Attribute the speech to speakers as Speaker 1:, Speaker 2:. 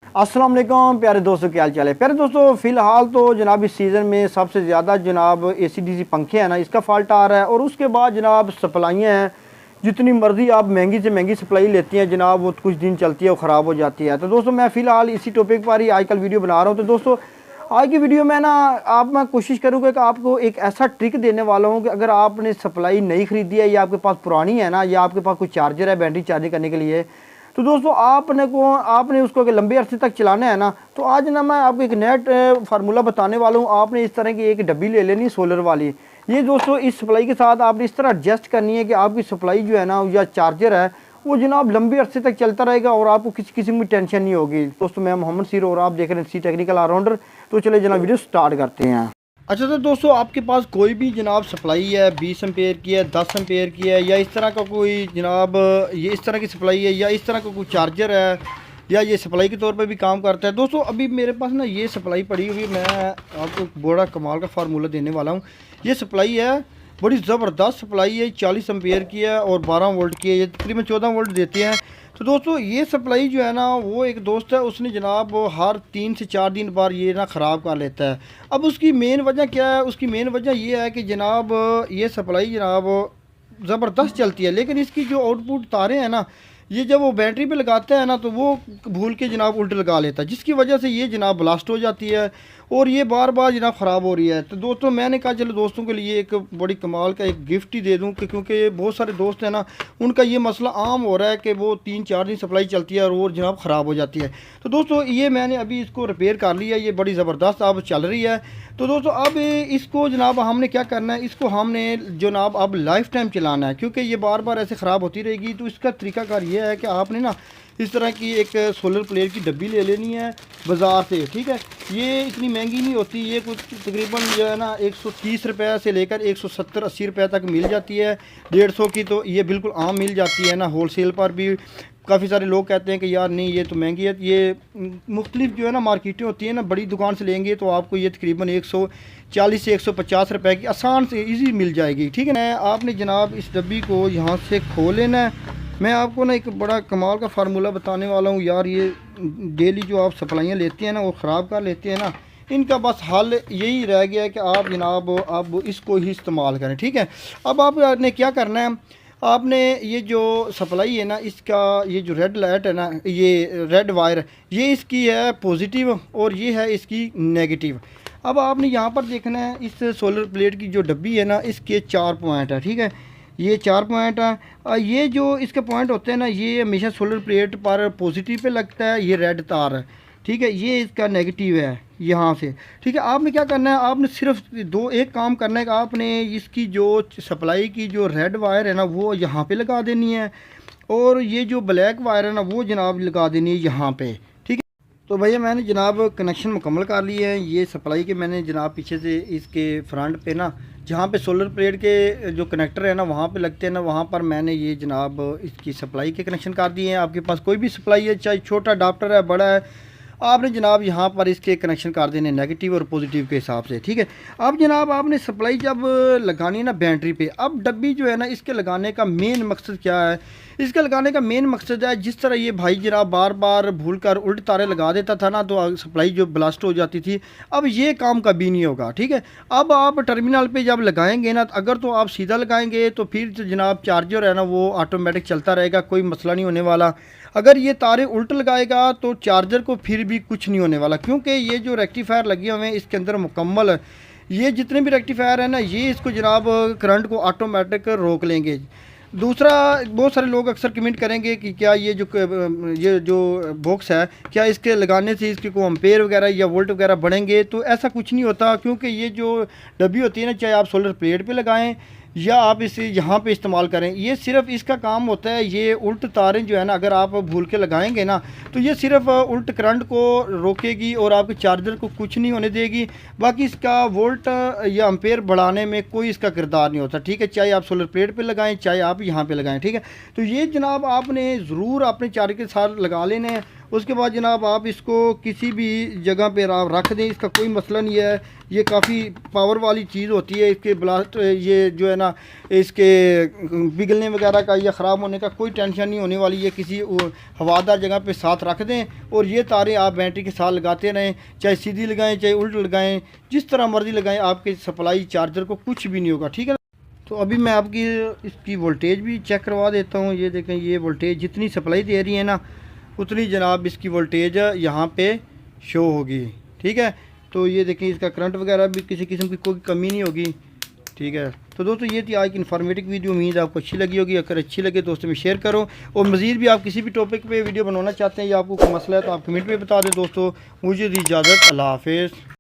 Speaker 1: अस्सलाम वालेकुम प्यारे दोस्तों, क्या हाल चाल है। प्यारे दोस्तों, फ़िलहाल तो जनाब इस सीज़न में सबसे ज़्यादा जनाब AC/DC पंखे हैं ना, इसका फ़ाल्ट आ रहा है। और उसके बाद जनाब सप्लाइयाँ हैं, जितनी मर्ज़ी आप महंगी से महंगी सप्लाई लेती हैं जनाब, वो कुछ दिन चलती है, वो ख़राब हो जाती है। तो दोस्तों मैं फ़िलहाल इसी टॉपिक पर ही आजकल वीडियो बना रहा हूँ। तो दोस्तों आज की वीडियो में ना मैं कोशिश करूँगा कि आपको एक ऐसा ट्रिक देने वाला हूँ कि अगर आपने सप्लाई नहीं ख़रीदी है या आपके पास पुरानी है ना, या आपके पास कोई चार्जर है बैटरी चार्जिंग करने के लिए, तो दोस्तों आपने उसको अगर लंबे अरसे तक चलाना है ना, तो आज ना मैं आपको एक नया फार्मूला बताने वाला हूँ। आपने इस तरह की एक डब्बी ले लेनी सोलर वाली। ये दोस्तों इस सप्लाई के साथ आपने इस तरह एडजस्ट करनी है कि आपकी सप्लाई जो है ना या चार्जर है वो जनाब लंबे अरसे तक चलता रहेगा और आपको किसी किस्म की टेंशन नहीं होगी। दोस्तों मैं मोहम्मद सीरो और आप देख रहे हैं सी टेक्निकल ऑलराउंडर। तो चले जनाब वीडियो स्टार्ट करते हैं। अच्छा तो दोस्तों आपके पास कोई भी जनाब सप्लाई है 20 एम्पेयर की है, 10 एम्पेयर की है, या इस तरह का कोई जनाब ये इस तरह की सप्लाई है, या इस तरह का कोई चार्जर है, या ये सप्लाई के तौर पे भी काम करता है। दोस्तों अभी मेरे पास ना ये सप्लाई पड़ी हुई है, मैं आपको बड़ा कमाल का फार्मूला देने वाला हूँ। ये सप्लाई है बड़ी ज़बरदस्त सप्लाई है, 40 एम्पेयर की है और 12 वोल्ट की है। ये तकरीबन 14 वोल्ट देती हैं। तो दोस्तों ये सप्लाई जो है ना, वो एक दोस्त है उसने जनाब हर 3 से 4 दिन बार ये ना ख़राब कर लेता है। अब उसकी मेन वजह क्या है? उसकी मेन वजह ये है कि जनाब ये सप्लाई जनाब ज़बरदस्त चलती है, लेकिन इसकी जो आउटपुट तारे हैं ना, ये जब वो बैटरी पे लगाता है ना तो वो भूल के जनाब उल्ट लगा लेता है, जिसकी वजह से ये जनाब ब्लास्ट हो जाती है और ये बार बार जनाब ख़राब हो रही है। तो दोस्तों मैंने कहा चलो दोस्तों के लिए एक बड़ी कमाल का एक गिफ्ट ही दे दूं, क्योंकि बहुत सारे दोस्त हैं ना, उनका ये मसला आम हो रहा है कि वो 3-4 दिन सप्लाई चलती है और वो जनाब ख़राब हो जाती है। तो दोस्तों ये मैंने अभी इसको रिपेयर कर लिया, ये बड़ी ज़बरदस्त अब चल रही है। तो दोस्तों अब इसको जनाब हमने क्या करना है, इसको हमने जनाब अब लाइफ टाइम चलाना है, क्योंकि ये बार बार ऐसे ख़राब होती रहेगी। तो इसका तरीकाकार ये है कि आपने ना इस तरह की एक सोलर प्लेट की डब्बी ले लेनी है बाज़ार से, ठीक है। ये इतनी महंगी नहीं होती, ये कुछ तकरीबन जो है ना 130 रुपये से लेकर 170-80 रुपये तक मिल जाती है। 150 की तो ये बिल्कुल आम मिल जाती है ना, होलसेल पर भी। काफ़ी सारे लोग कहते हैं कि यार नहीं ये तो महंगी है। ये मुख्तलिफ जो है ना मार्केटें होती हैं ना, बड़ी दुकान से लेंगे तो आपको ये तकरीबन 140 से 150 रुपये की आसान से ईजी मिल जाएगी, ठीक है ना। आपने जनाब इस डब्बी को यहाँ से खोल लेना है। मैं आपको ना एक बड़ा कमाल का फार्मूला बताने वाला हूँ यार। ये डेली जो आप सप्लाइयाँ लेते हैं ना, वो ख़राब कर लेते हैं ना, इनका बस हल यही रह गया है कि आप जनाब अब इसको ही इस्तेमाल करें, ठीक है। अब आपने क्या करना है, आपने ये जो सप्लाई है ना, इसका ये जो रेड लाइट है ना, ये रेड वायर, ये इसकी है पॉजिटिव और ये है इसकी नेगेटिव। अब आपने यहाँ पर देखना है इस सोलर प्लेट की जो डब्बी है ना, इसके 4 पॉइंट है, ठीक है। ये 4 पॉइंट है। ये जो इसके पॉइंट होते हैं ना, ये हमेशा सोलर प्लेट पर पॉजिटिव पे लगता है, ये रेड तार है, ठीक है। ये इसका नेगेटिव है यहाँ से, ठीक है। आपने क्या करना है, आपने सिर्फ एक काम करना है कि आपने इसकी जो सप्लाई की जो रेड वायर है ना, वो यहाँ पे लगा देनी है, और ये जो ब्लैक वायर है ना, वो जनाब लगा देनी है यहाँ पे, ठीक है। तो भैया मैंने जनाब कनेक्शन मुकम्मल कर लिए हैं। ये सप्लाई के मैंने जनाब पीछे से इसके फ्रंट पे ना, जहाँ पे सोलर प्लेट के जो कनेक्टर है ना वहाँ पे लगते हैं ना, वहाँ पर मैंने ये जनाब इसकी सप्लाई के कनेक्शन कर दिए हैं। आपके पास कोई भी सप्लाई है, चाहे छोटा अडाप्टर है बड़ा है, आपने जनाब यहाँ पर इसके कनेक्शन कर देने नेगेटिव और पॉजिटिव के हिसाब से, ठीक है। अब जनाब आपने सप्लाई जब लगानी है ना बैटरी पे, अब डब्बी जो है ना, इसके लगाने का मेन मकसद क्या है? इसके लगाने का मेन मकसद है, जिस तरह ये भाई जनाब बार बार भूल कर उल्ट तारे लगा देता था ना, तो सप्लाई जो ब्लास्ट हो जाती थी, अब ये काम कभी नहीं होगा, ठीक है। अब आप टर्मिनल पे जब लगाएंगे ना, अगर तो आप सीधा लगाएंगे तो फिर जो जनाब चार्जर है ना, वो ऑटोमेटिक चलता रहेगा, कोई मसला नहीं होने वाला। अगर ये तारे उल्ट लगाएगा तो चार्जर को फिर भी कुछ नहीं होने वाला, क्योंकि ये जो रेक्टिफायर लगे हुए हैं इसके अंदर मुकम्मल, ये जितने भी रेक्टिफायर है ना, ये इसको जनाब करंट को ऑटोमेटिक रोक लेंगे। दूसरा, बहुत सारे लोग अक्सर कमेंट करेंगे कि क्या ये जो बॉक्स है, क्या इसके लगाने से इसके को एम्पेयर वगैरह या वोल्ट वगैरह बढ़ेंगे? तो ऐसा कुछ नहीं होता, क्योंकि ये जो डब्बी होती है ना, चाहे आप सोलर प्लेट पे लगाएं या आप इसे यहाँ पे इस्तेमाल करें, ये सिर्फ इसका काम होता है, ये उल्ट तारें जो है ना, अगर आप भूल के लगाएंगे ना, तो ये सिर्फ उल्ट करंट को रोकेगी और आपके चार्जर को कुछ नहीं होने देगी। बाकी इसका वोल्ट या एम्पेयर बढ़ाने में कोई इसका किरदार नहीं होता, ठीक है। चाहे आप सोलर प्लेट पे लगाएं, चाहे आप यहाँ पे लगाएं, ठीक है। तो ये जनाब आपने ज़रूर अपने चार्जर के साथ लगा लेने हैं उसके बाद जनाब आप इसको किसी भी जगह पर आप रख दें, इसका कोई मसला नहीं है। ये काफ़ी पावर वाली चीज़ होती है, इसके ब्लास्ट ये जो है ना इसके पिघलने वगैरह का या ख़राब होने का कोई टेंशन नहीं होने वाली। ये किसी हवादार जगह पे साथ रख दें और ये तारें आप बैटरी के साथ लगाते रहें, चाहे सीधी लगाएं चाहे उल्ट लगाएं, जिस तरह मर्ज़ी लगाएं, आपके सप्लाई चार्जर को कुछ भी नहीं होगा, ठीक है ना। तो अभी मैं आपकी इसकी वोल्टेज भी चेक करवा देता हूँ। ये देखें, ये वोल्टेज जितनी सप्लाई दे रही है ना उतनी जनाब इसकी वोल्टेज यहाँ पे शो होगी, ठीक है। तो ये देखें, इसका करंट वगैरह भी किसी किस्म की कोई कमी नहीं होगी, ठीक है। तो दोस्तों ये थी आज की इन्फॉर्मेटिव वीडियो, उम्मीद आपको अच्छी लगी होगी। अगर अच्छी लगे दोस्तों में शेयर करो, और मज़ीद भी आप किसी भी टॉपिक पे वीडियो बनवाना चाहते हैं या आपको कोई मसला है तो आप कमेंट में बता दें। दोस्तों मुझे दी इजाज़त, अल्लाह हाफ़िज़।